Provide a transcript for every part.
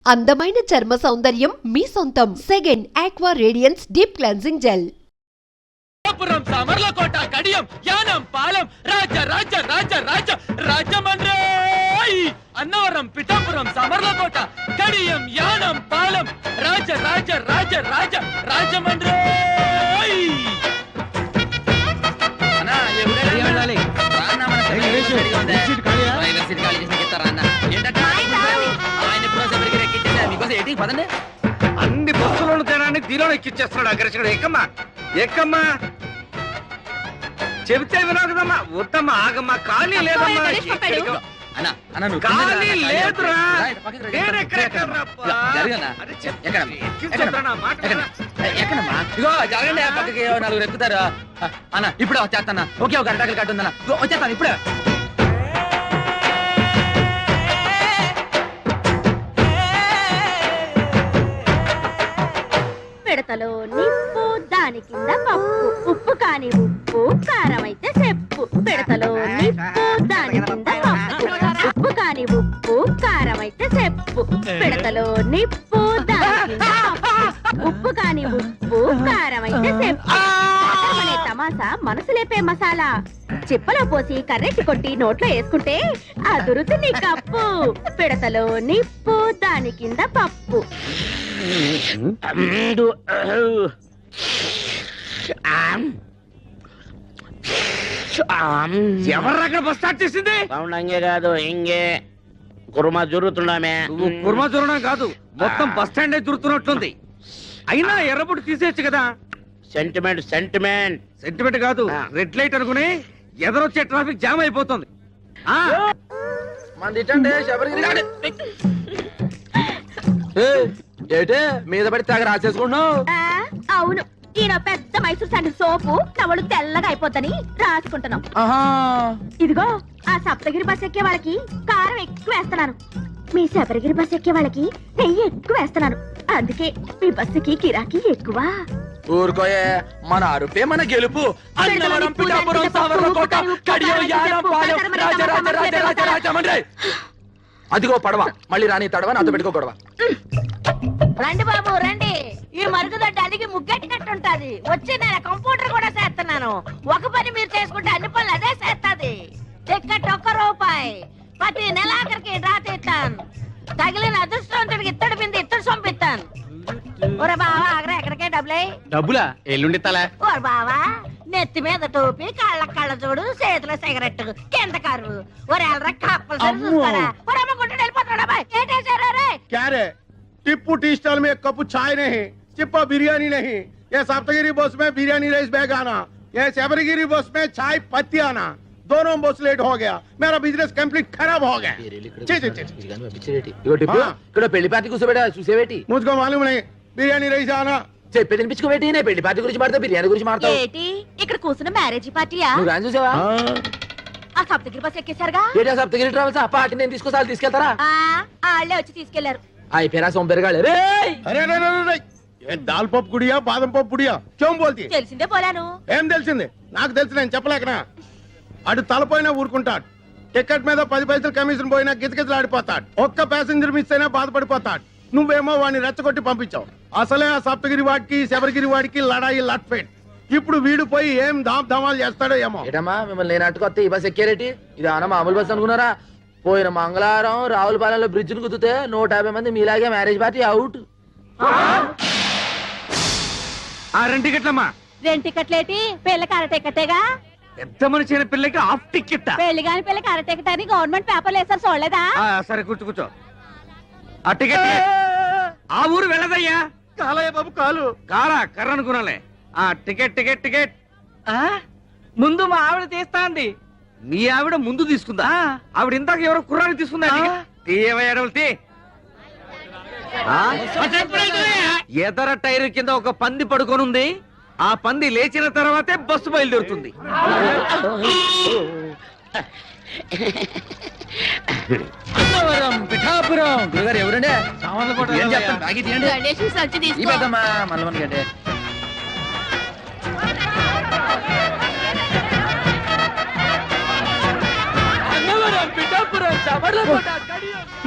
అందమైన చర్మ సౌందర్యం మీ సొంతం. Second aqua radiance deep cleansing gel. Samarlakota Kadiyam Yanam Palem రాజ రాజ రాజ రాజ రాజమండ్రి అన్నవరం పిఠాపురం సమర్లకోట కడియం యానం పాలెం రాజ రాజ రాజ రాజ రాజమండ్రి. అన్ని బస్సులను తేనాన్ని దీనిలో ఎక్కిచ్చేస్తున్నాడు అగ్రసుడు. ఎక్కమ్మా ఎక్కమ్మా చెబితే వినోదమ్మా. వద్దమ్మా ఆగమ్మా, ఖాళీ లేదమ్మా, ఖాళీ లేదురా. నలుగురు ఎక్కుతారు అన్న. ఇప్పుడు వచ్చేస్తాను. ఓకే, ఒక అరటాకులు కట్టుందన్న, వచ్చేస్తాను ఇప్పుడే. పిడతలో నిప్పు, దాని కింద పప్పు, ఉప్పు కాని ఉప్పు, కారం అయితే చెప్పు. పిడతలో నిప్పు, దాని కింద పప్పు, ఉప్పు కాని ఉప్పు, కారం అయితే చెప్పు. పిడతలో నిప్పు, దాని కింద పప్పు, ఉప్పు కాని ఉప్పు, కారం అయితే చెప్పు. అనే తమాసా మనసు లేపే మసాలా. చిప్పలో పోసి కర్రెట్టి కొట్టి నోట్లో వేసుకుంటే అదురుతుంది కప్పు. పిడతలో నిప్పు, దాని కింద పప్పు. ఎవరు అక్కడ బస్ స్టార్ట్ చేసింది? హంగే కాదు, ఇంగే కుర్మా జరుగుతున్నామే. కుర్మా జరగడం కాదు, మొత్తం బస్ స్టాండ్ జరుగుతున్నట్లుంది. అయినా ఎర్రబుట్టు తీసేయచ్చు కదా. సెంటిమెంట్ సెంటిమెంట్ సెంటిమెంట్ కాదు, రెడ్ లైట్ అనుకుని ఎదరొచ్చే ట్రాఫిక్ జామ్ అయిపోతుంది. ఏటే మీద పడి తెగ రాసేసుకున్నావు? అవును, ఈయన పెద్ద మైసూర్ శాండిల్ సోపు నవలు తెల్లగా అయిపోతని రాసుకుంటున్నాం. ఇదిగో ఆ సప్తగిరి బస్ ఎక్కే వాళ్ళకి కారం ఎక్కువ వేస్తున్నాను, మీ శబరిగిరి బస్ ఎక్కే వాళ్ళకి నెయ్యి ఎక్కువ వేస్తున్నాను. అందుకే మీ బస్సుకి కిరాకీ ఎక్కువ. ఊరుకోయే, మన అరుపే మన గెలుపు. అన్నవరం పిఠాపురం సావర్లకోట కడియం యానం పాలెం రాజ రాజ రాజ రాజ రాజమండ్రి. అదిగో పడవ, మళ్ళీ రాని తడవ, నాతో పెట్టుకో గొడవ. రండి బాబు రండి, ఈ మరుగుదొడ్డ అలిగి ముగ్గెట్టినట్టుంటది. వచ్చి నేను కంప్యూటర్ కూడా చేస్తున్నాను. ఒక పని మీరు చేసుకుంటే అన్ని పనులు అదే చేస్తాది. టికెట్ ₹1, ప్రతి నెలాఖరికి డ్రా తీస్తాను. తగిలిన అదృష్టవంతుడికి ఇత్తడి బింది ఇత్తడి సొంపిస్తాను. ఒరే బావా, ఆగరా, ఎక్కడికే డబ్బులా ఎల్లుండితలే. ఓరు బావా, నెత్తి మీద టోపీ, కాళ్ళ కళ్ళ చూడు, చేతిలో సిగరెట్, కింద కరువు. ఒరే అల్రా కప్పలు చూస్తారా? వెళ్ళిపోతాడా బాయ్? ఏంటేసారా రే? क्या रे? टिप्पू टी स्टॉल में एक कप चाय नहीं, चिप्पा बिरयानी नहीं, ये सप्तगिरी बस में बिरयानी राइस बैग आना, ये शबरीगिरी बस में चाय पत्ती आना, दोनों बस लेट हो गया, मेरा बिजनेस कंप्लीट खराब हो गया. ఇక్కడ పెళ్లి పార్టీ కూర్చోబెట్టా చూసేవేటి? मुझको मालूम नहीं, बिरयानी राइस आना. చెప్పి తినిపించుకోబెట్టి. నేను పెళ్లి పార్టీ గురించి మాడతా, బిర్యానీ గురించి మాడతావు. ఏంటి ఇక్కడ కూర్చున్న మ్యారేజ్ పార్టీయా? నువ్వు గాని చూసావా? ఆ సప్తగిరి బస్ ఎక్కేశారుగా? ఏటా సప్తగిరి ట్రావెల్స్ ఆ పార్టీ నేను తీసుకొస్తా, తీసుకెళ్తారా? వాళ్ళే వచ్చి తీసుకెళ్లారు. అయిపోయినా సొంపెరగాళ్ళు. अरे अरे अरे ये दाल पप गुड़िया बादम पप गुड़िया क्यों बोलती है? తెలిసిందే పోలాను. ఏం తెలిసింది? నాకు తెలిసి నేను చెప్పలేకనా? అడు తలపోయినా ఊరుకుంటాడు, టికెట్ మీద 10 పైసలు కమిషన్ పోయినా గిజగిజలాడిపోతాడు, ఒక్క ప్యాసింజర్ మిస్ అయినా బాధపడిపోతాడు. నువ్వేమో వాడిని రెచ్చగొట్టి పంపించావు. అసలే ఆ సప్తగిరి వాడికి శబరిగిరి వాడికి లడాయి లట్ఫేట్. ఇప్పుడు వీడు పోయి ఏం ధామాలు చేస్తాడో ఏమో. ఏటమ్మా మిమ్మల్ని నేనట్టుకొస్తే ఈ బస్ ఎక్కేరేటి? ఇది అన్న మామూలు బస్ అనుకున్నారా? పోయిన మంగళవారం రావులపాలెంలో బ్రిడ్జ్ ను కుదితే 150 మంది మీలాగే మ్యారేజ్ పార్టీ అవుట్. ఆ 2 టికెట్లమ్మా. 2 టికెట్లేటి? పిల్లకి అర టికెటేగా. పెద్ద మనిషి అయిన పిల్లకి హాఫ్ టికెట్. పెళ్లి కాని పిల్లకి అర టికెట్ అని గవర్నమెంట్ పేపర్లు వేసారు, చూడలేదా? సరే కూర్చో. ఆ టికెట్ ఆ ఊరు వెళ్ళదయ్యా. కాలయ్య బాబు కాలు. కారా కర్ర అనుకున్నాలే. ఆ టికెట్ టికెట్ టికెట్ ముందు మా ఆవిడ తీస్తా అంది. మీ ఆవిడ ముందు తీసుకుందా? ఆవిడ ఇందాక ఎవరో కుర్రాన్ని తీసుకుందా? ఎదర టైర్ కింద ఒక పంది పడుకోనుంది. ఆ పంది లేచిన తర్వాతే బస్సు బయలుదేరుతుంది. అన్నవరం పిఠాపురం. గురుగారు ఎవరండి? గణేష్ సంచి తీసుకో. మల్లవన్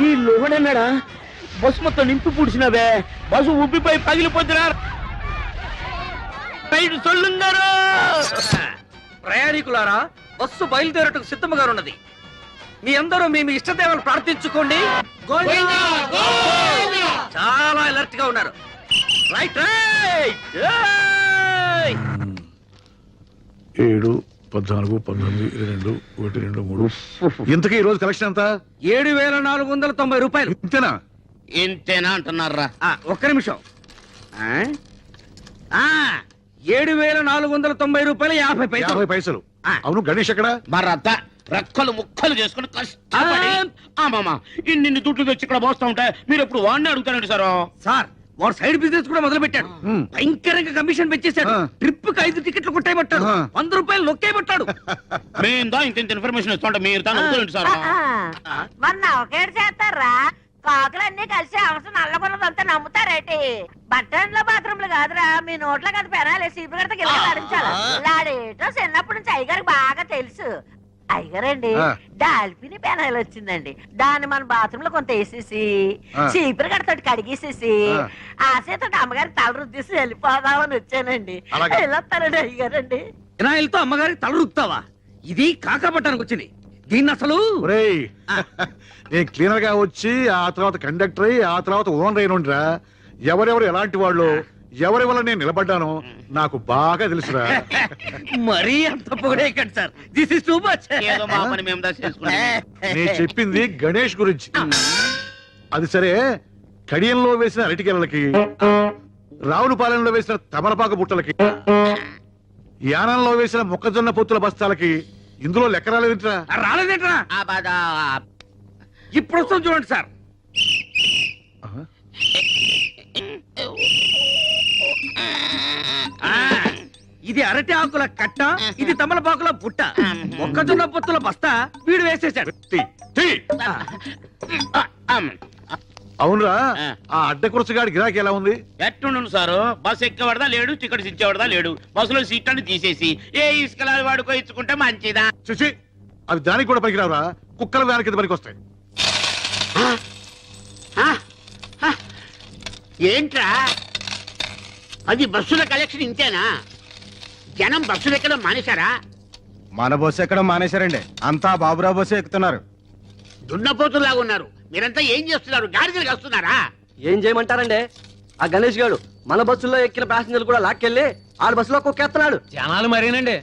ఈ లోహడన్నాడా? బస్సు మొత్తం నింపి పూడ్చినవే బస్సు ఉబ్బిపోయి పగిలిపోతున్నారు సొల్లున్నారు. ప్రయాణికులారా, బస్సు బయలుదేరటకు సిద్ధముగా ఉన్నది. మీ అందరూ మీ ఇష్టదేవాలు ప్రార్థించుకోండి. చాలా అలర్ట్ గా ఉన్నారు. Right right. 7, 14, 19, 22, 1, 2, 3. ఇంతకీ ఈ రోజు కలెక్షన్ ఎంత? 7,490 రూపాయలు. ఇంతేనా? ఇంతేనా అంటున్నారా? ఒక్క నిమిషం. 7,490 రూపాయలు 50 పైసలు. 50 పైసలు. ఆ. అవును, గణేష్ ఎక్కడ? మరద్ద రెక్కలు ముక్కలు చేసుకుని కష్టపడి ఇన్ని దుడ్లు తెచ్చి ఇక్కడ పోస్తా ఉంటే మీరు ఎప్పుడు వాడిని అడుగుతారండి సార్. సార్, వాడు సైడ్ బిజినెస్ కూడా మొదలు పెట్టాడు. హ్మ్. భయంకరంగా కమిషన్ పెంచేశాడు. ఆ. ట్రిప్ కి 5 టికెట్లు కొట్టాయబట్టాడు. ఆ. 100 రూపాయలు నొక్కేయబట్టాడు. మేము దా ఇంత ఇన్ఫర్మేషన్ ఇస్తుంటే మీరు దాన్ని అడుగుతారండి సార్. మొన్న ఒకేడు చేస్తారా? కాకులన్నీ కలిసి అవసరం నల్లబుర్రదంతా నమ్ముతారేటి? బట్టన్లో బాత్రూమ్లు కాదురా, మీ నోట్లో కదా పెనాలి సీపు గడత గిల్లాడించాలి. లాడేటో చిన్నప్పటి నుంచి అయ్యగారికి బాగా తెలుసు. అయ్యగారండి, ఆ. డాల్ఫిని పెనాయిల్ వచ్చిందండి. దాన్ని మన బాత్రూమ్ లో కొంత వేసేసి ఆ. చీపురు గడతోటి కడిగేసేసి ఆ. ఆసేతో అమ్మగారికి తల రుద్దేసి వెళ్ళిపోదామని వచ్చానండి. అలాగే. వెళ్ళొస్తానండి అయ్యగారండి. వినాయలతో అమ్మగారికి తల రుక్తావా? ఇది కాకాపట్టానికి వచ్చింది. దీన్ని అసలు ఒరేయ్, నేను క్లీనర్ గా వచ్చి ఆ తర్వాత కండక్టర్ అయ్యి ఆ తర్వాత ఓనర్ అయినుండ్రా. ఎవరెవరు ఎలాంటి వాళ్ళు, ఎవరి వల్ల నేను నిలబడ్డానో నాకు బాగా తెలుసురా. మరీ అంత పొగడేయకండి sir. This is too much. ఏదో మా పని మేము దా చేసుకుంటాం. నేను చెప్పింది గణేష్ గురించి. అది సరే, కడియంలో వేసిన అరటికెలలకి, రావులపాలెంలో వేసిన తమలపాకు బుట్టలకి, యానంలో వేసిన మొక్కజొన్న పొత్తుల బస్తాలకి ఇందులో లెక్క రాలేదంటరా? రాలేదేంట్రా? ఇప్పుడు వస్తుంది చూడండి సార్. ఇది అరటి ఆకుల కట్ట, ఇది తమలపాకుల బుట్ట, మొక్కజొన్న పొత్తుల బస్తా వీడు వేసేసాడు. అవునరా, ఆ అడ్డ కురసగాడి గిరాకీ ఎలా ఉంది? ఎట్టుండు సారు, బస్సు ఎక్కేవాడదా లేడు, టికెట్స్ ఇచ్చేవాడదా లేడు. బస్సులో సీట్లను తీసేసి ఏ ఇసుకలాలు వాడుకో ఇచ్చుకుంటే మంచిదా. చూసి అవి దానికి కూడా పనికిరావురా, కుక్కల వ్యాన్ కింద పనికి వస్తాయి. ఏంట్రా అది బస్సుల కలెక్షన్ ఇంతేనా? జనం బస్సులు ఎక్కడం మానేశారా? మన బస్సు ఎక్కడం మానేశారండి, అంతా బాబురావు బస్సు ఎక్కుతున్నారు. దున్నపోతులాగా ఉన్నారు. మీరంతా ఏం చేస్తున్నారు? గాడిదలు వస్తున్నారా? ఏం చేయమంటారండి? ఆ గణేష్ గారు మన బస్సులో ఎక్కిన ప్యాసింజర్లు కూడా లాక్కెళ్ళి ఆడి బస్సులో కుక్కేస్తున్నాడు. జనాలు మరేనండి.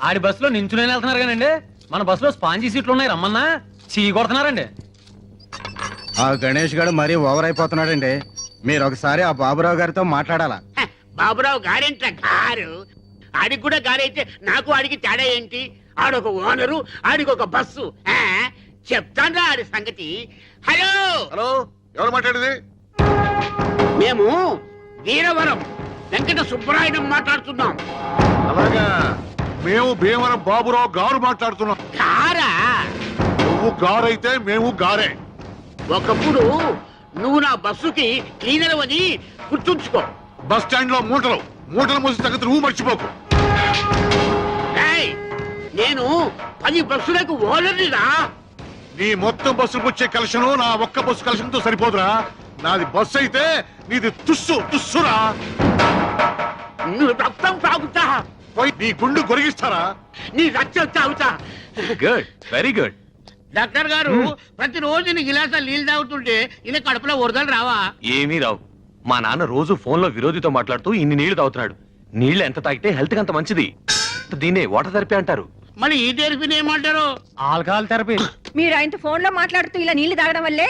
ఆడి బస్సులో నించునే వెళ్తున్నారు కానండి, మన బస్సులో స్పాంజీ సీట్లు ఉన్నాయి, రమ్మన్నా చీ కొడుతున్నారండి. ఆ గణేష్ గారు మరీ ఓవర్ అయిపోతున్నాడండి. మీరు ఒకసారి ఆ బాబురావు గారితో మాట్లాడాలా? హ, బాబురావు గారేంట్రా గారు? ఆడికి కూడా గారైతే నాకు ఆడికి తేడా ఏంటి? ఆడొక ఓనరు, ఆడికి ఒక బస్సు. చెప్తాన్రా ఆడి సంగతి. హలో హలో, ఎవరు మాట్లాడేది? మేము వీరవరం వెంకట సుబ్బరాయుడు మాట్లాడుతున్నాం. అలాగా, మేము భీమవరం బాబురావు గారు మాట్లాడుతున్నాం. గారా? నువ్వు గారైతే మేము గారే. ఒకప్పుడు నువ్వు నా బస్సుకి క్లీనర్ అని గుర్తుంచుకో. బస్ స్టాండ్ లో మూటలు మోసి సంగతి నువ్వు మర్చిపోకు. ఏయ్, నేను 10 బస్సులకు ఓనర్నిరా. నీ మొత్తం బస్సులకు వచ్చే కలెక్షన్ నా ఒక్క బస్సు కలెక్షన్ తో సరిపోదురా. నాది బస్సు అయితే నీది తుస్సురా. నువ్వు రక్తం తాగుతా, పోయి నీ గుండు కొరిగిస్తారా? నీ రక్తం తాగుతా. Good, very good. డాక్టర్ గారు, ప్రతిరోజు నీ గిలాసా నీళ్ళు తాగుతుంటే ఇలా కడుపులో వరదలు రావా? ఏమీ రావు. మా నాన్న రోజు ఫోన్ లో విరోధితో మాట్లాడుతూ ఇన్ని నీళ్లు తాగుతున్నాడు. నీళ్లు ఎంత తాగితే హెల్త్ కి అంత మంచిది. దీన్నే వాటర్ థెరపీ అంటారు. మరి ఈ థెరపీని ఏమంటారు? Alcohol therapy. మీరు ఆయనతో ఫోన్ లో మాట్లాడుతూ ఇలా నీళ్లు తాగడం వల్లే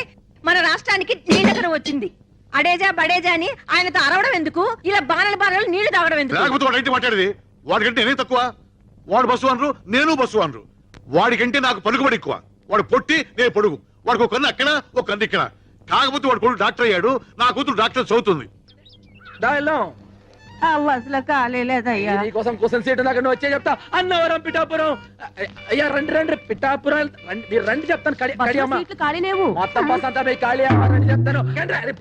మన రాష్ట్రానికి నీళ్ళకరం వచ్చింది. అడేజా బడేజా అని ఆయనతో అరవడం ఎందుకు? ఇలా బాణలు నీళ్లు తాగడం ఎందుకు? లేకపోతే వాడు ఏంటి మాట్లాడేది? వాడికంటే నేనే తక్కువ? వాడు బస్సు అనరు, నేను బస్సు అనరు. వాడికంటే నాకు పలుకుబడి ఎక్కువ. వాడు పొట్టి, నేను పొడుగు. వాడికి ఒక కన్ను అక్కడ, ఒక కన్ను ఇక్కడ. కాకపోతే వాడు కొడుకు డాక్టర్ అయ్యాడు, నా కూతురు డాక్టర్ చదువుతుంది. బస్సులో ఖాళీ లేదయ్యా. నీకోసం కోసం సీటు నాకు నువ్వు వచ్చే చెప్తా. అన్నవరం పిఠాపురం. అయ్యా రండి రండి, పిఠాపురం మీరు రండి చెప్తాను. మొత్తం బస్ అంతా పోయి ఖాళీ అమ్మ రండి చెప్తాను.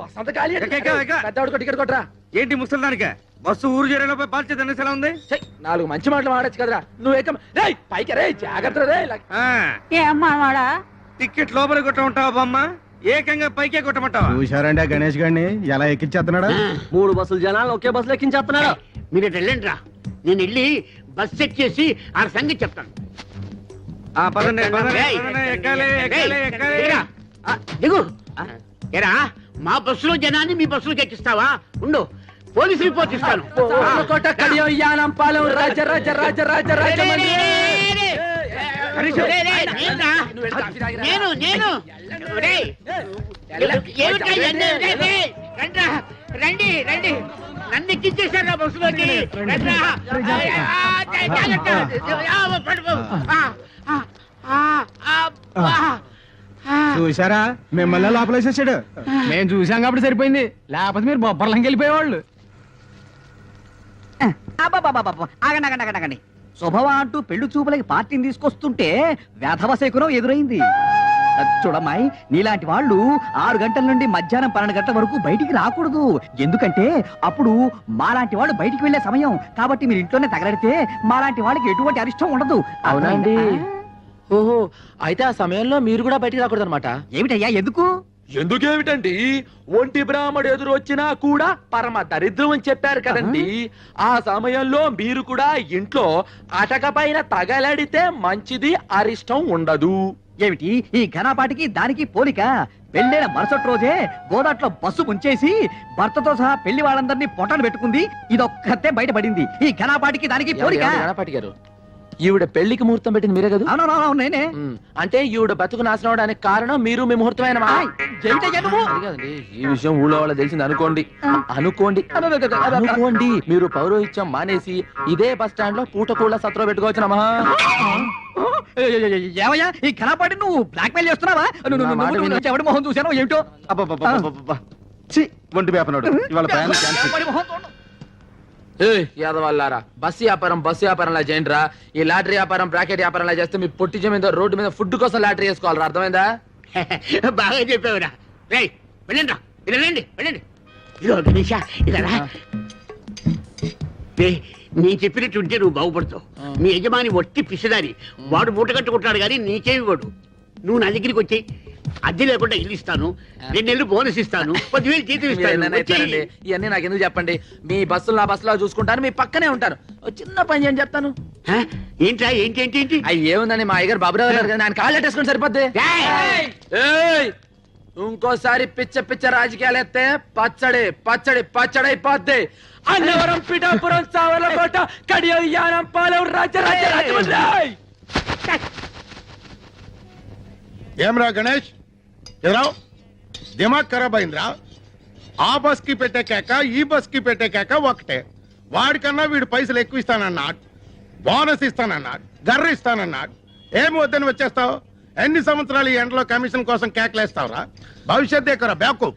బస్ అంతా ఖాళీ. పెద్దవాడికి టికెట్ కొట్టరా. ఏంటి ముసలిదానికే? బస్సు ఊరు చేరేలోపై బాధ్యత ఎలా ఉంది? 4 మంచి మాటలు మాడచ్చు కదరా. నువ్వు ఏకం రే పైకి రే, జాగ్రత్త రే. ఏమ్మా వాడా టికెట్ లోపల కొట్ట ఉంటావా బామ్మ? ఏకంగా పైకే కొట్టమంటావా? చూశారండి ఆ గణేష్ గారిని ఎలా ఎక్కించేస్తున్నాడా? 3 బస్సులు జనాలు ఒకే బస్సులో ఎక్కించేస్తున్నాడు. మీరు వెళ్ళండి రా, నేను వెళ్ళి బస్ చెక్ చేసి ఆ సంగతి చెప్తాను. పదండి ఏయ్, ఎక్కాలి ఎక్కాలి ఎక్కాలి. దిగురా. దిగు. ఏరా, మా బస్సులో జనాన్ని మీ బస్సులోకి ఎక్కిస్తావా? ఉండు, పోలీసు రిపోర్ట్ ఇస్తాను. సామర్లకోట కడియం యానం పాలెం రాజ రాజ రాజ రాజ రాజమండ్రి. నేను రండి రండి, నన్ను ఎక్కించేశారు ఆ బస్సులోకి. చూసారా, మిమ్మల్ని లోపలేసేసాడు. మేము చూసాం కాబట్టి సరిపోయింది, లేకపోతే మీరు బొబ్బర్లంకి వెళ్ళిపోయేవాళ్ళు. ఆగండి శుభవా అంటూ పెళ్లి చూపులకి పార్టీని తీసుకొస్తుంటే వేధవ శకునం ఎదురైంది. చూడమ్మాయి, నీలాంటి వాళ్ళు 6 గంటల నుండి మధ్యాహ్నం 12 గంటల వరకు బయటికి రాకూడదు. ఎందుకంటే అప్పుడు మాలాంటి వాళ్ళు బయటికి వెళ్లే సమయం. కాబట్టి మీరు ఇంట్లోనే తగలడితే మాలాంటి వాళ్ళకి ఎటువంటి అరిష్టం ఉండదు. అవునండి. ఓహో, అయితే ఆ సమయంలో మీరు కూడా బయటికి రాకూడదు అనమాట. ఏమిటయ్యా, ఎందుకు? ఎందుకేమిటండి, ఒంటి బ్రాహ్మడు ఎదురు వచ్చినా కూడా పరమ దరిద్రం అని చెప్పారు కదండి. ఆ సమయంలో మీరు కూడా ఇంట్లో అటక పైన తగలడితే మంచిది, అరిష్టం ఉండదు. ఏమిటి ఈ ఘనపాటికి దానికి పోలిక? పెళ్ళైన మరుసటి రోజే గోదాట్లో బస్సు ముంచేసి భర్తతో సహా పెళ్లి వాళ్ళందరినీ పొట్టలు పెట్టుకుంది. ఇదొక్కతే బయటపడింది. ఈ ఘనపాటికి దానికి పోలిక? గణపతి గారు, ఈవిడ పెళ్లికి ముహూర్తం పెట్టింది మీరే కదా? అవునవును, నేనే. అంటే ఈవిడ బతుకు నాశనం అవడానికి కారణం మీరు, మీ ముహూర్తమైన ఈ విషయం ఊళ్ళో వాళ్ళ తెలిసింది అనుకోండి. అనుకోండి మీరు పౌరోహిత్యం మానేసి ఇదే బస్ స్టాండ్ లో పూటకూళ్ళ సత్రం పెట్టుకోవచ్చునమ్మా. ఏమయ్యా, ఈ ఘనపాటి నువ్వు బ్లాక్ మెయిల్ చేస్తున్నావా? ఎవడి మొహం చూసానో ఏమిటో. ఒంటి వేపనాడు ఇవాళ ప్రయాణం క్యాన్సిల్. యాదవల్లారా, బస్సు వ్యాపారంలా చేయండిరా. ఈ లాటరీ వ్యాపారం, బ్రాకెట్ వ్యాపారంలా చేస్తే మీ పొట్టి జమీందో రోడ్డు మీద ఫుడ్ కోసం లాటరీ వేసుకోవాలరా. అర్థమైందా? బాగా చెప్పావురా. రేయ్, వెళ్ళండి రా, వెళ్ళండి వెళ్ళండి. ఇదో గణేష, ఇలా నీ చెప్పినట్టుంటే నువ్వు బాగుపడతావు. మీ యజమాని వట్టి పిసిదారి, వాడు మూట కట్టుకుంటాడు కానీ నీకేమి వాడు. నువ్వు నా దగ్గరికి వచ్చి అద్దె లేకుండా ఇల్లు ఇస్తాను, 2 నెలలు బోనస్ ఇస్తాను, 10,000 జీతం ఇస్తాను. ఇవన్నీ నాకు ఎందుకు చెప్పండి. మీ బస్సులు నా బస్సులో చూసుకుంటాను, మీ పక్కనే ఉంటాను. చిన్న పని చేయని చెప్తాను. ఏంట్రా, ఏంటి ఏంటి ఏంటి? అవి ఏముందని మా అయ్యగారు బాబురావు గారు కదా, ఆయన కాళ్ళు పెట్టేసుకుని సరిపోద్ది. ఇంకోసారి పిచ్చ రాజకీయాలు ఎత్తే పచ్చడి పచ్చడి పచ్చడి అయిపోద్ది. అన్నవరం, పిఠాపురం, సామర్లకోట, కడియం యానం పాలెం రాజ రాజ రాజమండ్రి. ఏమ్రా గణేష్, ఎదురావు దిమాగ్ ఖరాబ్ అయిందిరా. ఆ బస్ కి పెట్టే కేక, ఈ బస్ కి పెట్టే కేక ఒకటే. వాడికన్నా వీడు పైసలు ఎక్కువ ఇస్తానన్నాడు, బోనస్ ఇస్తానన్నాడు, గర్ర ఇస్తానన్నాడు. ఏమి వద్దని వచ్చేస్తావు? ఎన్ని సంవత్సరాలు ఈ ఎండలో కమిషన్ కోసం కేకలేస్తావురా? భవిష్యత్ ఎక్కరా బ్యాకు.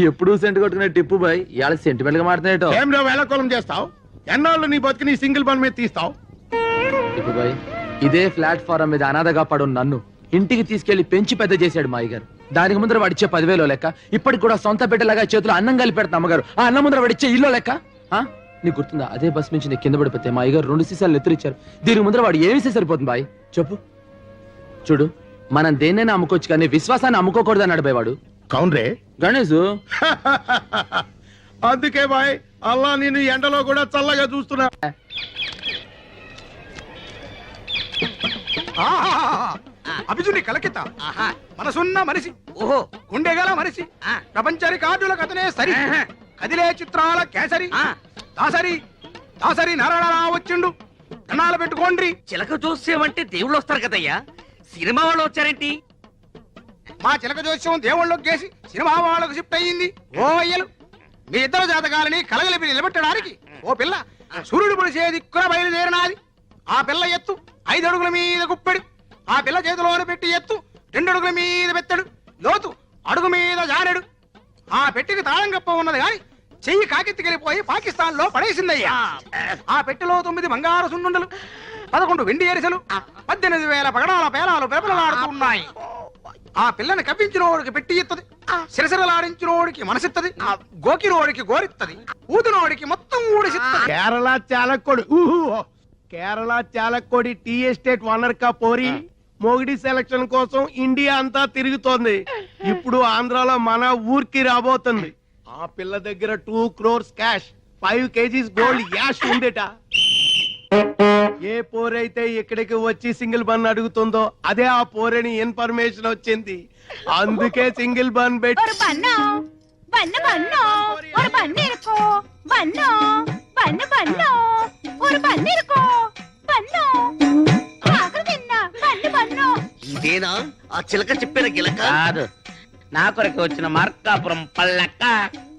ఎప్పుడు సెంట్ కొట్టుకునే టిప్పు బాయ్ ఇవాళ సెంటిమెంట్ గా మాట్లాడేటో. ఏం వేళకోళం చేస్తావు? ఎన్నాళ్ళు నీ బతికి నీ సింగిల్ బన్ మీద తీస్తావు? టిప్పు బాయ్, ఇదే ప్లాట్ఫారం మీద అనాథగా పడు నన్ను ఇంటికి తీసుకెళ్లి పెంచి పెద్ద చేశాడు మా అయ్యగారు. దానికి ముందర వాడిచ్చే 10,000 లెక్క, ఇప్పటికి కూడా సొంత బిడ్డలాగా చేతులు అన్నం కలిపి పెడతా అమ్మగారు. ఆ అన్నం ముందర వాడిచ్చే ఇల్లు లెక్క. నీకు గుర్తుందా, అదే బస్ నుంచి నేను కింద పడిపోతే మా అయ్యగారు 2 సీసాలు ఎత్తురిచ్చారు. దీని ముందర వాడు ఏమిస్తే సరిపోతుంది బాయ్ చెప్పు. చూడు, మనం దేన్నైనా అమ్ముకోవచ్చు కానీ విశ్వాసాన్ని అమ్ముకోకూడదు అన్నాడు బాయ్ వాడు. కౌన్రే గణేష్. అందుకే బాయ్ అల్లా నేను ఎండలో కూడా చల్లగా చూస్తున్నా. అభిజుని కలకిత మనసున్న మనిషి, ఓహో గుండెగల మనిషి, ప్రపంచ రికార్డుల కథనే సరి, కదిలే చిత్రాల కేసరి, దాసరి దాసరి నారాయణరావు వచ్చిండు. కన్నాలు పెట్టుకోండి. చిలక జోస్యం దేవుళ్ళు వస్తారు కదయ్యా, సినిమా వాళ్ళు వచ్చారేంటి? మా చిలక జోస్యం దేవుళ్ళకి గేసి సినిమా వాళ్ళకు షిఫ్ట్ అయ్యింది. ఓ అయ్యలు, మీ ఇద్దరు జాతకాలని కలగలిపి నిలబెట్టడానికి ఓ పిల్ల సూర్యుడు పొడిచే దిక్కున బయలుదేరినాది. ఆ పిల్ల ఎత్తు 5 అడుగుల మీద గుప్పెడు, ఆ పిల్ల చేతిలోనే పెట్టి ఎత్తు 2 అడుగుల మీద పెత్తడు, లోతు అడుగు మీద జానెడు. ఆ పెట్టికి తాళం కప్ప ఉన్నది గాని చెయ్యి కాకెత్తికెళ్ళిపోయి పాకిస్తాన్ లో పడేసిందయ్యా. ఆ పెట్టెలో 9 బంగారు సున్నుండలు, 11 వెండి ఎరిసెలు, 18,000 పగడాల పేలాలు పెరపలలాడుతున్నాయి. ఆ పిల్లని కవ్వించినోడికి పెట్టి ఇత్తది, సిరసిరలాడించినోడికి మనసిత్తది, గోకినోడికి గోరిత్తది, ఊదినోడికి మొత్తం ఊడిసిత్తది. కేరళ చాలక్కోడి టీ ఎస్టేట్ ఓనర్ కా పోరి మొగిడి సెలక్షన్ కోసం ఇండియా అంతా తిరుగుతోంది. ఇప్పుడు ఆంధ్రాలో మన ఊరికి రాబోతుంది. ఆ పిల్ల దగ్గర 2 crores క్యాష్, 5 kgs గోల్డ్ యాష్ ఉందేట. ఏ పోరైతే ఇక్కడికి వచ్చి సింగిల్ బన్ అడుగుతుందో అదే ఆ పోరని ఇన్ఫర్మేషన్ వచ్చింది. అందుకే సింగిల్ బన్ పెట్టి ஒரு பண்ணோ பண்ணு பண்ணோ ஒரு பண்ணு இருக்கோ பண்ணோ பண்ணு பண்ணோ ஒரு பண்ணு இருக்கோ பண்ணோ ఆకలి తిన్నా பண்ணு பண்ணோ. ఇదేనా ఆ చిలక చెప్పిన గిలక? కాదు, నా కొరకు వచ్చిన మార్కాపురం పల్లక్క.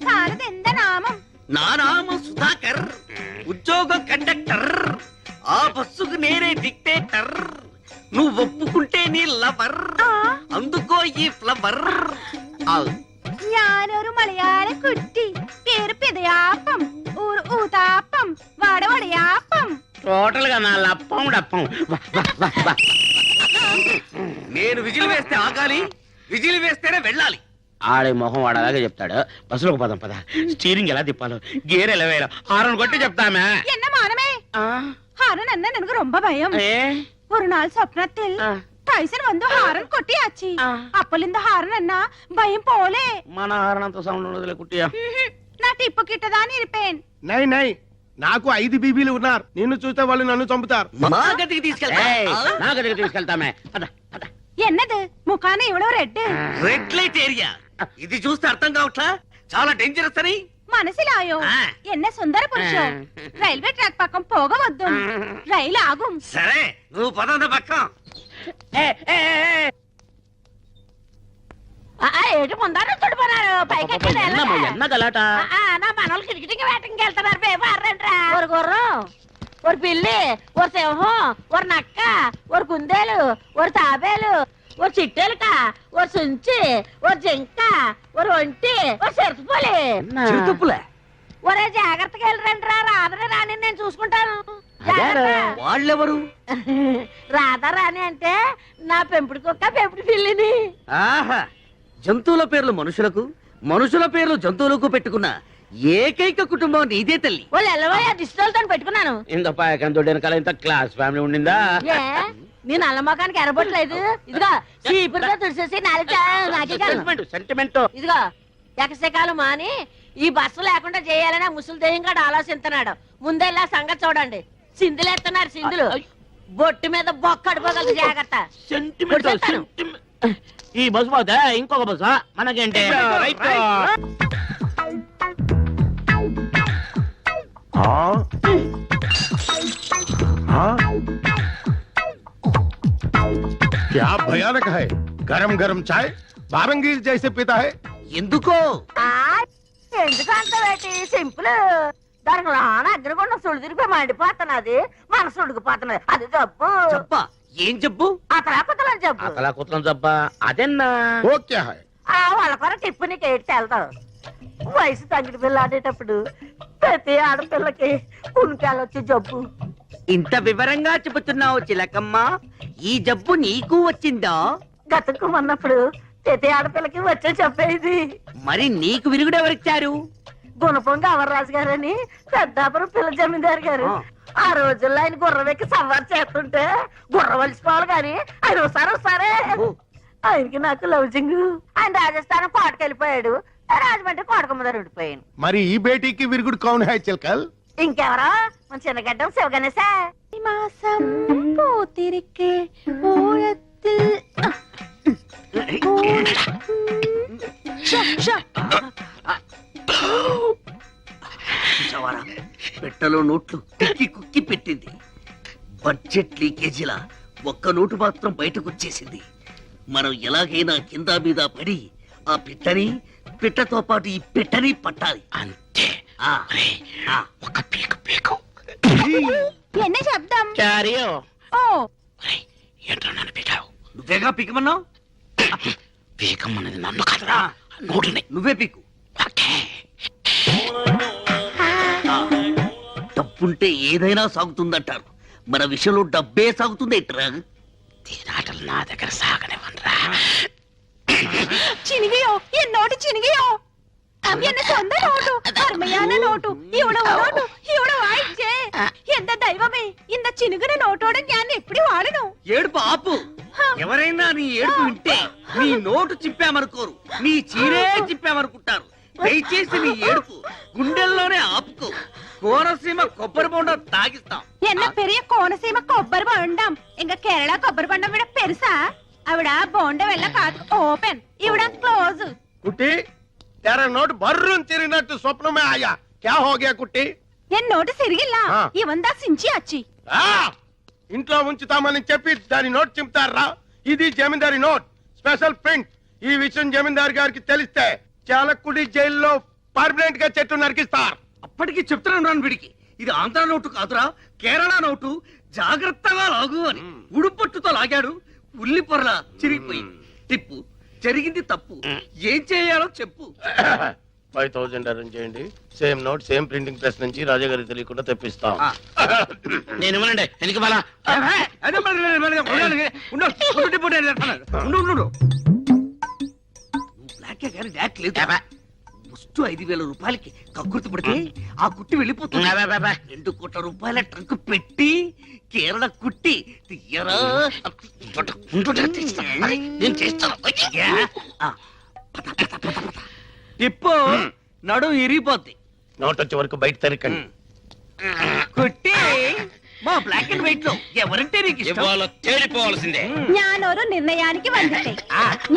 సారది ఎంత నామం? నా నామం సుధాకర్, ఉద్యోగం కండక్టర్. ఆ బస్సుకు నేనే డిక్టేటర్. నువ్వు ఒప్పుకుంటే నీ లవర్, అందుకో ఈ ఫ్లవర్. ഞാനൊരു മലയാള കുട്ടി, പേര് പിതയാപ്പം, ഊര് ഊതാപ്പം, വടവടയാപ്പം. టోటల్ గా నా లప్పం డప్పం. నేను విజిల్ వేస్తే ఆగాలి, విజిల్ వేస్తేనే వెళ్ళాలి. ఆడే మొహం వాడు అలాగే చెప్తాడు. బస్సులో పదం పద, స్టీరింగ్ ఎలా తిప్పాలో, గేర్ ఎలా వేయాలో ఆరని కొట్టి చెప్తామే. என்ன மானமே, ஹாரன் என்ன எனக்கு ரொம்ப பயம். ஒரு நாள் சொப்னத்தில் టైసన్ వందు హారన్ కొట్టియాచి, అప్పలింద హారన్ అన్న భయం పోలే. మన హారన్ అంత సౌండ్ ఉండదులే కుట్టియా. నా టిప్పు కిట్టదాని ఇరిపేన్. నై నై, నాకు 5 బీబీలు ఉన్నారు. నిన్ను చూస్తే వాళ్ళు నన్ను చంపుతారు. మా గదికి తీసుకెళ్తా, నా గదికి తీసుకెళ్తామే. ఎన్నది ముఖాన ఇవ్వడం రెడ్ రెడ్ లైట్ ఏరియా. ఇది చూస్తే అర్థం కావట్లా, చాలా డేంజరస్ అని. మనసిలాయో ఎన్న సుందర పురుషం. రైల్వే ట్రాక్ పక్కం పోగవద్దు, రైలు ఆగుం. సరే నువ్వు పదంద పక్కం. ఏటి ముందర తుడిపోనారు పైకి ఎన్న గలాట. నా మనోళ్ళు కిటికీకి వేటకి వెళ్తున్నారు. ఒక గుర్రం, ఒక పిల్లి, ఒక సింహం, ఒక నక్క, ఒక కుందేలు, ఒక తాబేలు, ఒక చిట్టెలుక, ఒక సుంచి, ఒక జింక, ఒక ఒంటి, ఒక చిరుతుపులే. ఒరే జాగ్రత్తగా వెళ్ళరండి రా, రాధనే రాని నేను చూసుకుంటాను. వాళ్ళెవరు? రాధా రాని అంటే నా పెంపుడు కుక్క, పెంపుడు పిల్లిని. ఆహా, జంతువుల పేర్లు మనుషులకు, మనుషుల పేర్లు జంతువులకు పెట్టుకున్న ఏకైక కుటుంబం నీదే తల్లి. వాళ్ళు ఎల్లవయ్యా దిష్టితో పెట్టుకున్నాను. ఇంత పాయకంతో వెనకాల ఇంత క్లాస్ ఫ్యామిలీ ఉండిందా? నేను అల్లమ్మకానికి ఎరబొట్టలేదు. ఇదిగో చీపురుతో తుడిసేసి సెంటిమెంట్. ఇదిగో ఎకసెకాలు మాని ఈ బస్సు లేకుండా చేయాలని ముసలి దేహంగా ఆలోచిస్తున్నాడు. ముందెల్లా సంగతి చూడండి. సింధులేస్తున్నారు సింధులు. బొట్టు మీద బొక్క అడిపోగలదు, జాగ్రత్త. ఈ బస్సు పోతే ఇంకొక బస్సు మనకేంటే. क्या भयानक है। गरम गरम चाय बारंगीर जैसे पीता है। ఎందుకో ఎందుకు అంత వేటి సింపుల్. దానికి లోన అగ్రగుండం సుడి తిరిగి మండిపోతున్నది, మనసు ఉడికిపోతున్నది. అది జబ్బు. జబ్బా? ఏం జబ్బు? అతలాకుతలం జబ్బు. అతలాకుతలం జబ్బా? అదెన్నా वो क्या है? వాళ్ళ కొర టిప్పు నీకు ఏడ్చి వెళ్తావు. వయసు తగ్గిడి పిల్ల ఆడేటప్పుడు ప్రతి ఆడపిల్లకి ఉనికాలొచ్చి జబ్బు. ఇంత వివరంగా చెబుతున్నావు చిలకమ్మ. ఈ జబ్బు నీకు వచ్చిందా? గతుక్కుమన్నప్పుడు ప్రతి ఆడపిల్లకి వచ్చే చెప్పేది. మరి నీకు విరుగుడు ఎవరిచ్చారు? గుణపొంగ అమర్రాజు గారని పెద్దాపురం పిల్ల జమీందారు గారు. ఆ రోజుల్లో ఆయన గుర్రం ఎక్కి సవారు చేస్తుంటే గుర్రం వలిసిపోవాలి కానీ ఆయన ఒకసారి ఆయనకి నాకు లవ్జింగ్. ఆయన రాజస్థానం కోటకెళ్ళిపోయాడు, రాజమండ్రి కోటక ముందర ఉండిపోయాను. మరి ఈ బేటీకి విరుగుడు కౌన్ హై చిల్కల్? ఇంకెవరో మన చిన్నగడ్డం శివగణేశ. మాసం పూతిరికే ఓరத்தில் పెట్టలో నోట్లు కుక్కి కుక్కి పెట్టింది. బడ్జెట్ లీకేజీలా ఒక్క నోటు మాత్రం బయటకు వచ్చేసింది. మనం ఎలాగైనా కింద మీద పడి ఆ పిట్టతో పాటు ఈ పిట్టని పట్టాలి. అంతే. ఒక పీకు పీకు. ఎన్న శబ్దం? ఓ ఏంట్రా నన్ను పీకావు? నువ్వేగా పీకమన్నావు. పీకమన్నది నన్ను కదరా, నోటిని. నువ్వే పీకు. డబ్బుంటే ఏదైనా సాగుతుందంటారు. మన విషయంలో డబ్బే సాగుతుంది ఏంట్రా? దీనాటలు నా దగ్గర సాగనివ్వనరా. చినిగియో ఈ నోటు చినిగియో. என்ன சொந்த நோட்டு, அருமையான நோட்டு, இவ்வளவு நோட்டு, இவ்வளவு ஆயிடுச்சே. எந்த தெய்வமே இந்த சினுகுன நோட்டோட ஞான் எப்படி வாழணும்? ఏడుపు ఆపు. ఎవరైనా నీ ఏడుపు వింటే నీ నోటు చిప్పామనుకోరు, నీ చీరే చిప్పామనుకుంటారు. దయచేసి నీ ఏడుపు గుండెల్లోనే ఆపుకో. కోనసీమ కొబ్బరి బొండం తాగిస్తాం. என்ன பெரிய கோனசீம கொబ్బரி బొండం ఇంక కేరళ కొబ్బరి బొండం విడ పెరుసా ఆవిడ బొండం వెళ్ళ కాదు ఓపెన్ ఇవిడ క్లోజ్. కుట్టి तेरा नोट బర్రున్ తిరిగినట్టు స్వప్నమే ఆయా. క్యా హో గయా కుట్టి? ఎన్ నోటు సిరిగిల్ల ఇవందా సించి అచ్చి. ఇంట్లో ఉంచుతామని చెప్పి దాని నోట్ చింపుతారా? ఇది జమీందారి నోట్, స్పెషల్ ప్రింట్. ఈ విషయం జమీందారు గారికి తెలిస్తే చాలకుడి జైల్లో పర్మనెంట్ గా చెట్టు నరికిస్తారు. అప్పటికి చెప్తున్నాను రాను వీడికి, ఇది ఆంధ్ర నోటు కాదురా, కేరళ నోటు. జాగ్రత్తగా లాగు అని ఉడుపట్టుతో లాగాడు. ఉల్లి పొరలా చిరిగిపోయింది. టిప్పు జరిగింది తప్పు, ఏం చేయాలో చెప్పు. 5000 అరేంజ్ చేయండి. Same note same printing press నుంచి రాజా గారికి తెలియకుండా తెప్పిస్తాం. నేను ఇవ్వనండి, ఎందుకు మళ్ళా బ్లాక్ గారి డాక్ లేదు. ముస్టు 5000 రూపాయలకి కక్కుర్తి పడితే ఆ కుట్టి వెళ్ళిపోతుంది. 2 కోట్ల రూపాయల ట్రంక్ పెట్టి కేరళ కుట్టి తీయరా. నేను చేస్తాను. టిప్పు నడు ఇరిగిపోద్ది. నోట్ వచ్చే వరకు బయట తరికండి. కుట్టి మా బ్లాక్ అండ్ వైట్ లో ఎవరంటే నీకు ఇష్టం? తేలిపోవాల్సిందే. ഞാനൊരു നിർണയാനിക്ക് വന്നിട്ടേ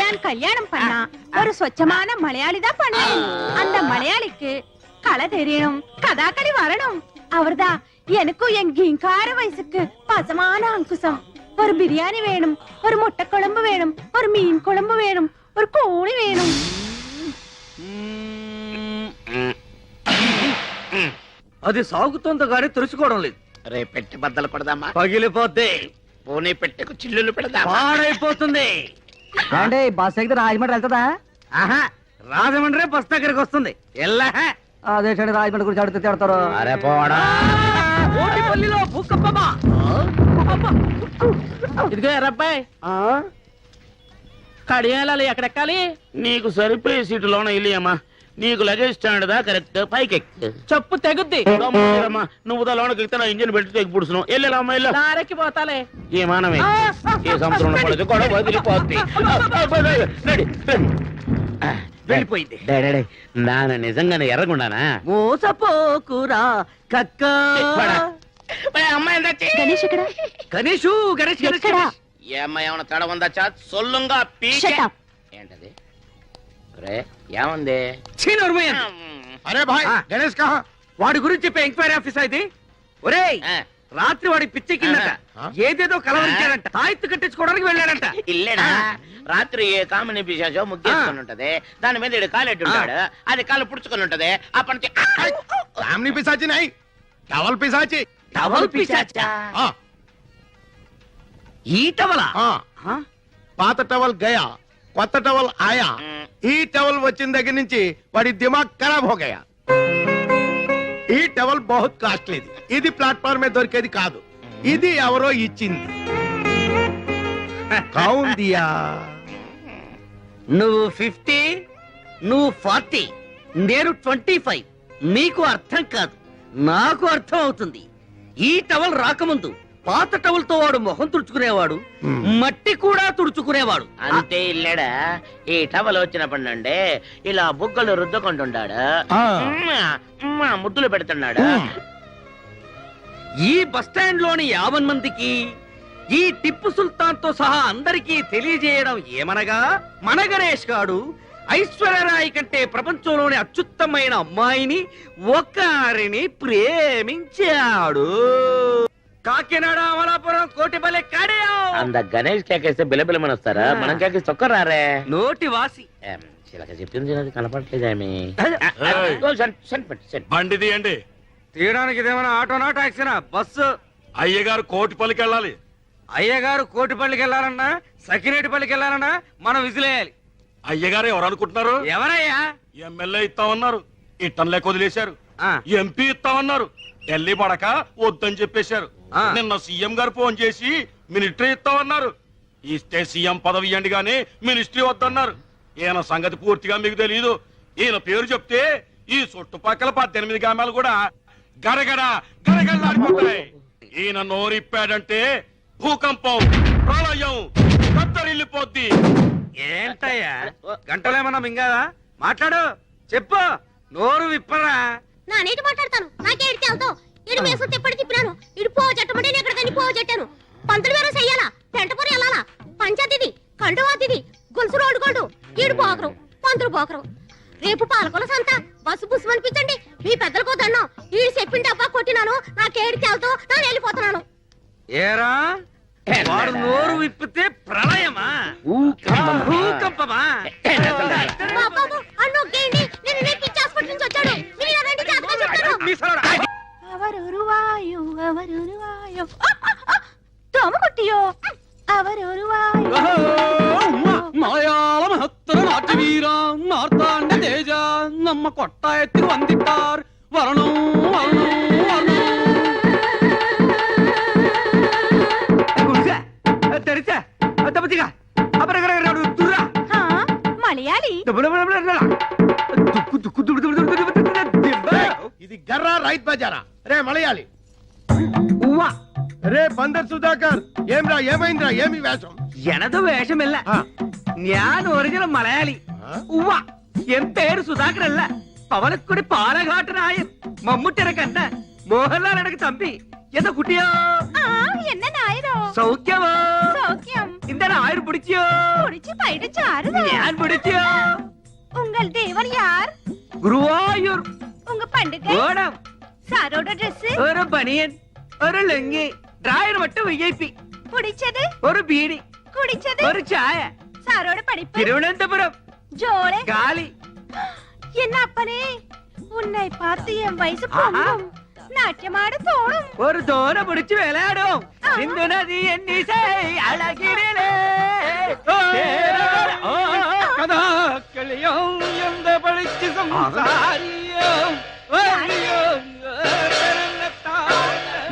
ഞാൻ കല്യാണം பண்ண ஒரு സ്വച്ഛமான മലയാളിതാ பண்ணணும். அந்த மலையாளிக்கு கலை தெரியணும், கதாகளி வரணும். அவர்தா எனக்கும் என் கீங்கார வயசுக்கு பசமான அங்குசம். ஒரு பிரியாணி வேணும், ஒரு முட்டை குழம்பு வேணும், ஒரு மீன் குழம்பு வேணும், ஒரு கோழி வேணும். అది సాగుతుందో గానీ తెలుసుకోవడం లేదు. రే పెట్టి బద్దలు కొడదామా? పగిలిపోద్ది. పోనీ పెట్టెకు చిల్లులు పెడదామా? పాడైపోతుంది. అంటే బస్ ఎక్కితే రాజమండ్రి వెళ్తుందా? ఆహా, రాజమండ్రి బస్ దగ్గరికి వస్తుంది. ఎల్లా అదే రాజమండ్రి గురించి అడిగితే తిడతారు. అరే పోడా. ఓటిపల్లిలో భూకంపమా? ఇదిగో ఎర్రబ్బాయి, కడియాలి ఎక్కడెక్కాలి? నీకు సరిపోయే సీటులోన ఇల్లియమ్మా. నీకు లగేజ్ స్టాండ్ దా కరెక్ట్ పైకి చెప్పు తెగుద్ది. నువ్వు దా లోనకి ఎక్కితే నా ఇంజిన్ పెట్టి తెగి పుడుస్తున్నావు. వెళ్ళాలమ్మా ఇల్లు నారెక్కి పోతాలే. ఏ మానమే ఏ సంవత్సరం పడదు కూడా వదిలిపోద్ది. వెళ్ళిపోయింది. నాన్న నిజంగానే ఎర్రగుండానా? మోసపోకురా కక్క. అమ్మాయి గణేష్ ఇక్కడ. గణేషు గణేష్ గణేష్ ఏ అమ్మాయి ఏమన్నా తడ ఉందా? చా సొల్లుంగా ఏంటది? రే ఏముంది? అరే భాయ్ గణేష్ కహా? వాడి గురించి చెప్పే ఎంక్వైరీ ఆఫీస్ ఇది. ఒరేయ్ రాత్రి వాడి పిచ్చెక్కిందట, ఏదేదో కలవరించాడంట, తాయెత్తు కట్టించుకోవడానికి వెళ్ళాడంట. ఇల్లేనా? రాత్రి ఏ కామిని పిశాచో ముగ్గేసుకొని ఉంటది, దాని మీద ఇడు కాలెట్టి ఉంటాడు, అది కాలు పుడుచుకొని ఉంటది. అప్పటి కామిని పిశాచి నై, టవల్ పిశాచి. టవల్ పిశాచా? ఈ టవలా? పాత టవల్ గయా, కొత్త టవల్ ఆయా. ఈ టవల్ వచ్చిన దగ్గర నుంచి వాడి దిమాగ్ ఖరాబ్ హో గయా. ఈ టవల్ బహుత్ కాస్ట్లీది. ఇది ప్లాట్ఫామ్ మీద దొరికేది కాదు, ఇది ఎవరో ఇచ్చింది. కౌన్ దియా? నువ్వు 50, నువ్వు 40, నేను 25. మీకు అర్థం కాదు, నాకు అర్థం అవుతుంది. ఈ టవల్ రాకముందు పాత టవల్ తో వాడు మొహం తుడుచుకునేవాడు, మట్టి కూడా తుడుచుకునేవాడు. అంతే ఇల్లేడా? ఈ టవల్ వచ్చినప్పటి నుండి ఇలా బుగ్గలు రుద్దుకుంటున్నాడు, ముద్దులు పెడుతున్నాడు. ఈ బస్టాండ్ లోని 50 మందికి ఈ టిప్పు సుల్తాన్ తో సహా అందరికీ తెలియజేయడం ఏమనగా, మన గణేష్ గాడు ఐశ్వర్యరాయ్ కంటే ప్రపంచంలోని అత్యుత్తమైన అమ్మాయిని ఒకరిని ప్రేమించాడు. కాకినాడ అమలాపురం కోటిపల్లి కడియం. అంద గణేష్ కేకేస్తే బిలబిలమని వస్తారా? మనం కేకేస్తే ఒక్కరారే. నోటి వాసి చిలక చెప్పింది కనపడలేదేమి. బండి తీయండి. తీయడానికి ఇదేమైనా ఆటోనా టాక్సీనా? బస్సు. అయ్యగారు కోటిపల్లికి వెళ్ళాలి. అయ్యగారు కోటిపల్లికి వెళ్ళాలన్నా, సకినేటిపల్లికి వెళ్ళాలన్నా మనం విజిలేయాలి. అయ్యగారు ఎవరు అనుకుంటున్నారు? ఎవరయ్యా? ఎమ్మెల్యే ఇస్తామన్నారు, ఇట్టంలే వదిలేశారు. ఎంపీ ఇస్తామన్నారు, ఢిల్లీ పడక వద్దని చెప్పేశారు. నిన్న సీఎం గారు ఫోన్ చేసి మినిస్ట్రీ ఇస్తామన్నారు. ఇస్తే సీఎం పదవి ఇవ్వండి గానీ మినిస్ట్రీ వద్దన్నారు. ఈయన సంగతి పూర్తిగా మీకు తెలియదు. ఈయన పేరు చెప్తే ఈ చుట్టుపక్కల 18 గ్రామాలు కూడా గరగడ గరగడలాడిపోతాయి. ఈయన నోరిప్పాడంటే భూకంపం, ప్రళయం, వెళ్ళిపోద్ది. ఏంటయ్యా గంటలేమన్నా మింగాదా? మాట్లాడు, చెప్పు, నోరు విప్పరా. నా నీటి మాట్లాడతాను, నాకే ఎడితే అవుతావు. ఇడు మేసు తిప్పటి తిప్పినాను, ఇడు పో చెట్టమంటే నేను ఎక్కడికని పో చెట్టాను. పంతులు వేరే చెయ్యాలా, పెంటపూరి వెళ్ళాలా, పంచాయతీది, కండువాతిది, గొలుసు రోడ్డు గోల్డు, ఈడు పోకరు, పంతులు పోకరు. రేపు పాలకొల సంత, బస్సు బుస్సు అనిపించండి. మీ పెద్దలకు దండం. ఈడు చెప్పిండి అబ్బా కొట్టినాను, నాకేడితే అవుతావు, నేను వెళ్ళిపోతున్నాను. ఏరా వాడు నోరు విప్పితే ప్రళయమా, భూకంపమా? బాబు అన్ను గేండి, నేను పిచ్చి హాస్పిటల్ నుంచి వచ్చాడు. మీరు రండి, జాతకం చెప్తాను. అవరురువాయు అవరురువాయు తోమకుట్టియో అవరురువాయు మలయాళ మహత్తర నాట్య వీర మార్తాండ తేజ నమ్మ కొట్ట ఎత్తి వందిట్టార్ వరణం వరణం వరణం. తెరిచా దెబ్బతిగా దుర్రా మలయాళి దుక్కు దుక్కు దుక్కు దుక్కు ఇది గర్రా రైత్ బజారా రే మలయాళి. రే బందర్ సుధాకర్ ఏమ్రా ఏమైందిరా ఏమి వేషం? ఎనదు వేషమిల్ల ഞാൻ ഒറിജിനൽ മലയാളി ഉവ്വ എൻ പേര് സുധാകരല്ല പവനക്കുടി പാലഘാട്ടനായൻ മമ്മൂട്ടിയുടെ കണ്ണ മോഹൻലാൽ ഇടക്ക് തമ്പി എന്താ കുട്ടിയോ என்ன நாயரோ സൗഖ്യമോ சௌக்கியம் എന്താണ് ആര് പിടിച്ചോ குடிச்சு பைடு சாருதா ഞാൻ പിടിച്ചോ உங்கள் தேவன் யார் ഗുരുവായൂർ உங்க பண்டிகை ഓണം சாரோட Dress ഒരു ബനിയൻ ഒരു ലുങ്കി ഡ്രായർ மட்டும் വിഐപി பிடிச்சது ഒരു ബീഡി குடிச்சது ഒരു ചായ சாரோட படிப்பு തിരുവനന്തപുരം ஜோளே ഗാലി என்ன அப்பனே உன்னை பார்த்து என் வயசு பொங்கும் நாட்டியமாட தோணும் ഒരു തോര പിടിച്ച് വിളയാടും സിന്ധു നദി എന്നിസൈ അഴകിരിലേ കഥാ കളിയോ എന്ത പഠിച്ച് സംസാരിയോ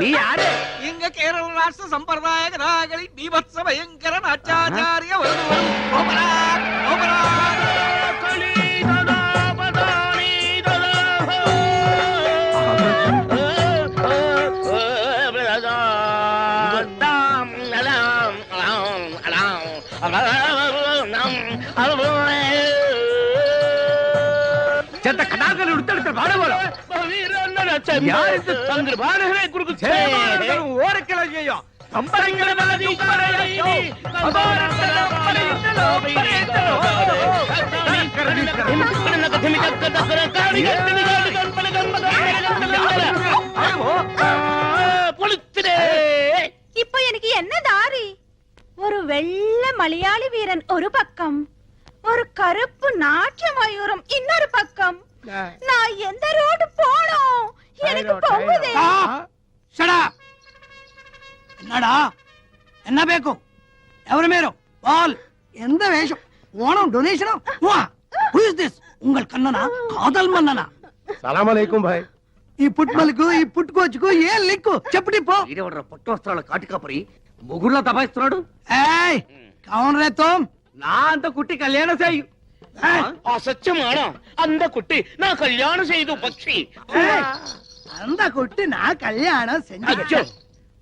നീ ആര് ഇങ്ങ കേരള രാഷ്ട്ര സമ്പ്രദായ കഥാകളി ബീഭത്സ ഭയങ്കര നാട്യാചാര്യ ചെത്ത കഥാകൾ എടുത്തെടുത്ത പാടുപോലെ ഓരക്കിളോ ചെയ്യോ இப்போ எனக்கு என்ன தாரி ஒரு வெள்ளை மலையாளி வீரன் ஒரு பக்கம் ஒரு கருப்பு நாட்டிய மயூரம் இன்னொரு பக்கம் நான் எந்த ரோடு போனோம் எனக்கு பொங்குதே என்னடா என்ன பேக்கும் ఎవరు మీరు వాల్ ఎంత వేషం Onam donation who is this ఉంగల్ కన్ననా కాదల్ మన్ననా సలాం అలైకుం భాయ్. ఈ పుట్మలకు ఈ పుట్టుకోచుకు ఏ లిక్కు చెప్పుటి పో ఇదేవడ్రా పట్టు వస్త్రాల కాటికాపరి ముగుళ్ళ దబాయిస్తున్నాడు ఏయ్ కౌన్ రే తుమ్ నా అంత కుట్టి కళ్యాణం చేయు అసత్యమానా అంద కుట్టి నా కళ్యాణం చేయదు పక్షి అంద కుట్టి నా కళ్యాణం అచ్చో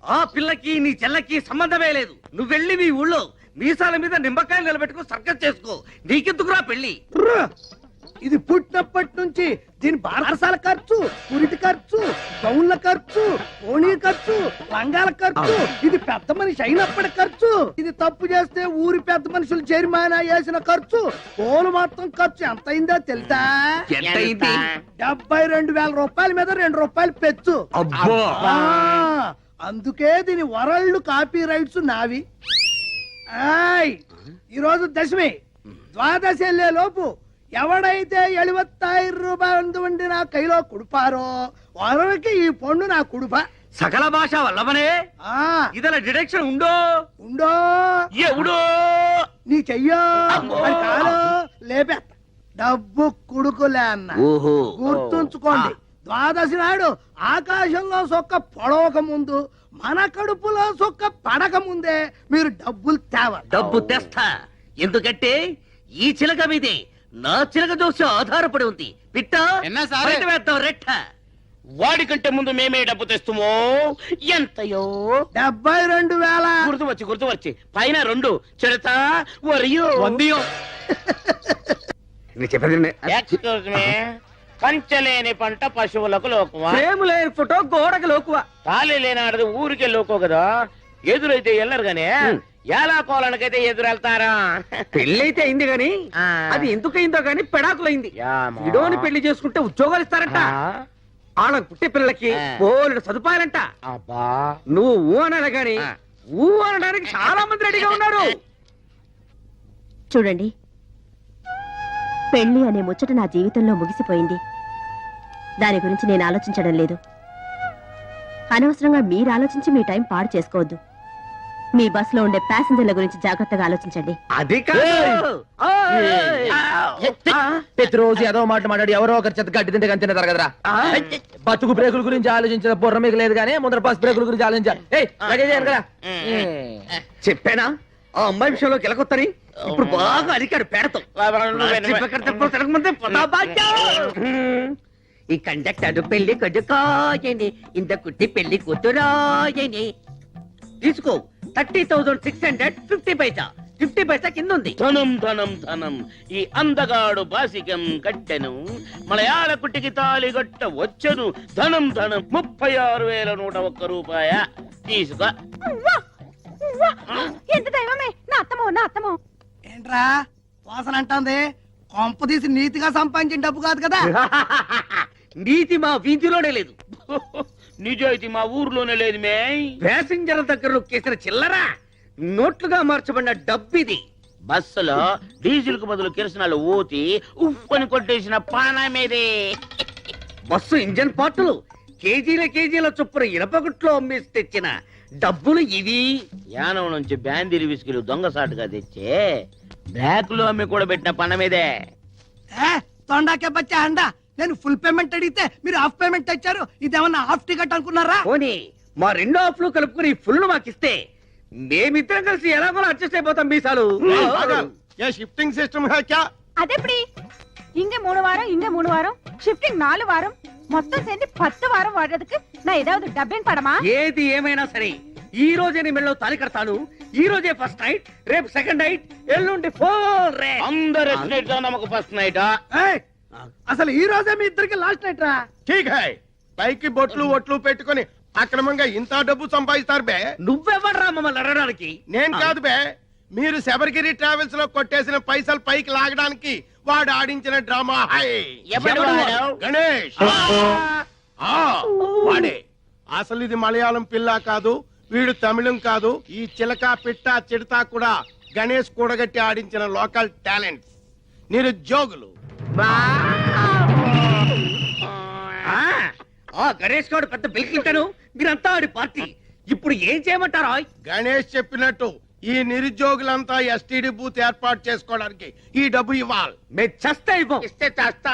ఆ పిల్లకి నీ చెల్లకి సంబంధమే లేదు నువ్వు వెళ్ళి మీ ఊళ్ళో మీసాల మీద నిమ్మకాయలు నిలబెట్టుకో సర్కస్ చేసుకో నీకెందుకురా పెళ్లి ఇది పుట్టినప్పటి నుంచి దీని బారసాల ఖర్చు పురిటి ఖర్చు గౌన్ల ఖర్చు ఓణీ ఖర్చు లంగాల ఖర్చు ఇది పెద్ద మనిషి అయినప్పటి ఖర్చు ఇది తప్పు చేస్తే ఊరి పెద్ద మనుషులు చైర్మన్ వేసిన ఖర్చు పోలు మొత్తం ఖర్చు ఎంత అయిందో తెలుసా 72,000 రూపాయల మీద 2 రూపాయలు పెచ్చు అందుకే దీని వరల్డ్ కాపీ రైట్స్ నావి ఈరోజు దశమి ద్వాదశి వెళ్లే లోపు ఎవడైతే 70,000 రూపాయలు ఉండి నా కైలో కుడిపారో వారికి ఈ పండు నా కుడుప సకల భాష వల్లమనే ఇదల డిడక్షన్ ఉండో ఉండో ఎవడో నీ చెయ్యో కాలో లేపే డబ్బు కుడుకులే అన్న గుర్తుంచుకోండి ద్వాదశి నాడు ఆకాశంలో సొక్క పొడవక ముందు మన కడుపులో సొక్క పడక ముందే మీరు డబ్బులు తేవాలి డబ్బు తెస్తా ఎందుకంటే ఈ చిలక మీదే నా చిలక దోష ఆధారపడి ఉంది పిట్ట వేద్దాం రెట్ట వాడికంటే ముందు మేమే డబ్బు తెస్తామో ఎంతయో 72,000 గుర్తు వచ్చి పైన 2 చెడతా వరియో ఎక్స్క్యూజ్ మీ కంచెలేని పంట పశువులకు లోకువా ప్రేమ లేని ఫోటో గోడకి లోకువా తాళి లేనాడది ఊరికే లోకో కదా ఎదురైతే వెళ్ళరు గానీ ఎలా కోలనకైతే ఎదురెళ్తారా పెళ్ళైతే అయింది గాని అది ఎందుకయిందో గాని పెడాకులైంది ఇడోని పెళ్లి చేసుకుంటే ఉద్యోగాలు ఇస్తారంట వాళ్ళకు పుట్టే పిల్లలకి బోలెడు సదుపాయాలంట అబ్బా నువ్వు ఊ అనాలి గాని ఊ అనడానికి చాలా మంది రెడీగా ఉన్నారు. చూడండి, పెళ్లి అనే ముచ్చట నా జీవితంలో ముగిసిపోయింది. దాని గురించి నేను ఆలోచించడం లేదు. అనవసరంగా మీరు ఆలోచించి మీ టైం పాడు చేసుకోవద్దు. మీ బస్సులో ఉండే ప్యాసింజర్ల గురించి జాగ్రత్తగా ఆలోచించండి. అది ప్రతిరోజు ఏదో మాట మాట్లాడి ఎవరో ఒకరి చేత గడ్డి తింటే కానీ తింటారు కదరా. బతుకు బ్రేకుల గురించి ఆలోచించిన బుర్ర మీకు లేదు కానీ ముందర బస్ బ్రేకుల గురించి ఆలోచించాలి. కదా చెప్పానా ఆ అమ్మాయి విషయంలో గెలకొత్తని ఇప్పుడు బాగా అరికాడు పేడతో. ఈ కండక్టర్ పెళ్లి కొడుకోయండి, ఇంత కుట్టి పెళ్లి కూతురాయండి. తీసుకో 30,650 పైసా. 50 పైసా కింద ఉంది. ధనం ధనం ధనం ఈ అందగాడు బాసికం కట్టెను మలయాళ కుట్టికి తాళి గట్ట వచ్చను. ధనం ధనం 36,101 రూపాయ తీసుకో. ఎంత దైవమే, నా అత్తమో ఏంట్రా వాసన అంటుంది? కొంప తీసి నీతిగా సంపాదించిన డబ్బు కాదు కదా. నీతి మా వీధిలోనే లేదు, నిజాయితీ మా ఊర్లోనే లేదు. మే ప్యాసింజర్ల దగ్గర నొక్కేసిన చిల్లరా నోట్లుగా మార్చబడిన డబ్బిది. బస్సులో డీజిల్ కు బదులు కిరసనాలు ఊతి ఉప్పని కొట్టేసిన పానమేదే. బస్సు ఇంజన్ పార్టులు కేజీల చొప్పున ఇనపగుట్లో అమ్మేసి తెచ్చిన డబ్బులు ఇవి. యానం నుంచి బ్యాందీలు విసుకులు దొంగసాటుగా తెచ్చే బ్లాక్ లో అమ్మి కూడా పెట్టిన పనమేదే. తొండాకే బచ్చా అండా, నేను ఫుల్ పేమెంట్ అడిగితే మీరు హాఫ్ పేమెంట్ తెచ్చారు. ఇదేమన్నా హాఫ్ టికెట్ అనుకున్నారా? పోనీ మా 2 హాఫ్లు కలుపుకుని ఫుల్ మాకిస్తే మేమిద్దరం కలిసి ఎలాగో అడ్జస్ట్ అయిపోతాం. మీసాలు షిఫ్టింగ్ సిస్టమ్ అదెప్పుడు இங்க 3 வாரம் இங்க 3 வாரம் ஷிஃப்டிங் 4 வாரம் மொத்தம் சேர்ந்து 10 வாரம் வாடுறதுக்கு நான் ஏதாவது டப்பிங் படமா? ఏది ఏమైనా సరే ఈ రోజే నీ మెళ్ళలో తాళి కడతాను. ఈ రోజే ఫస్ట్ నైట్, రేపు సెకండ్ నైట్, ఎల్లుండి ఫోర్ రే. అందరు నమ్మకు ఫస్ట్ నైట్. అసలు ఈ రోజే మీ ఇద్దరికి లాస్ట్ నైట్ రా. ఠీక్ హై. పైకి బొట్లు ఒట్లు పెట్టుకొని అక్రమంగా ఇంత డబ్బు సంపాదిస్తారు బే. నువ్వెవడ్రా మమ్మల్ని అడగడానికి? నేను కాదు బే, మీరు శబరిగిరి ట్రావెల్స్ లో కొట్టేసిన పైసలు పైకి లాగడానికి వాడు ఆడించిన డ్రామా. హై గణేష్, వాడే అసలు. ఇది మలయాళం పిల్ల కాదు, వీడు తమిళం కాదు. ఈ చిలక పిట్ట చిడతా కూడా గణేష్ కూడగట్టి ఆడించిన లోకల్ టాలెంట్స్, నిరుద్యోగులు. గణేష్ గౌడ్ పెద్ద బిల్కింటాను, మీరంతా ఆడి పార్టీ. ఇప్పుడు ఏం చేయమంటారా? గణేష్ చెప్పినట్టు ఈ నిరుద్యోగులంతా ఎస్టీడీ బూత్ ఏర్పాటు చేసుకోవడానికి ఈ డబ్బు ఇవ్వాలి. మేము చస్తే ఇవ్వం. ఇస్తే చేస్తా